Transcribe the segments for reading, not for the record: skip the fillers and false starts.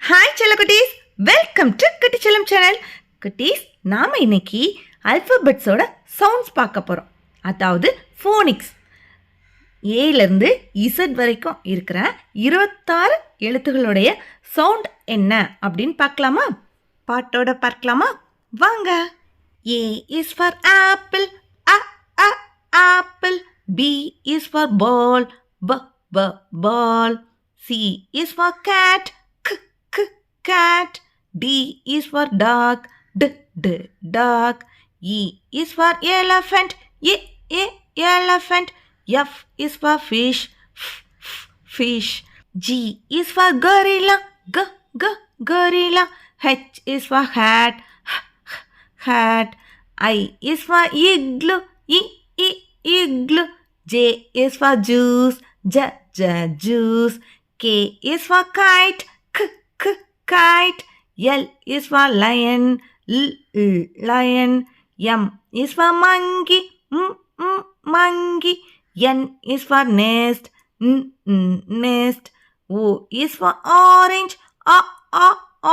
Hi செல்ல குட்டீஸ், welcome to குட்டி செல்லம் சேனல். குட்டீஸ், நாம் இன்னைக்கு அல்ஃபபெட்ஸோட சவுண்ட்ஸ் பார்க்க போகிறோம். அதாவது ஃபோனிக்ஸ். ஏலேருந்து இசட் வரைக்கும் இருக்கிற 26 எழுத்துகளுடைய சவுண்ட் என்ன அப்படின்னு பார்க்கலாமா? பாட்டோட பார்க்கலாமா? வாங்க. ஏ இஸ் ஃபார் ஆப்பிள், அ அ apple. B is for ball, ப ப ball. C is for cat, cat. D is for dog, d d dog. E is for elephant, elephant. F is for fish, fish. G is for gorilla, gorilla. H is for hat, hat. I is for igloo, igloo. J is for juice, juice. K is for kite, kite. L is for lion, lion. M is for monkey, monkey. N is for nest, nest. O is for orange,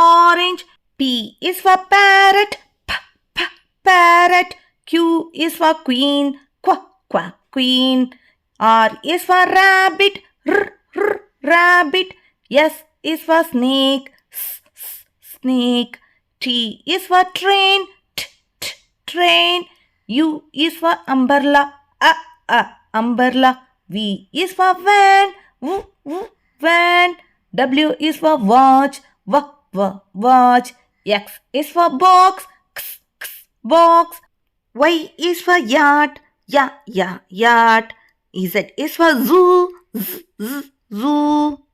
orange. P is for parrot, parrot. Q is for queen, queen. R is for rabbit, rabbit. S is for snake, snake. T is for train, train. U is for umbrella, umbrella. V is for van, van. W is for watch, watch. X is for box, box. Y is for yacht, yacht. Z is for zoo, zoo.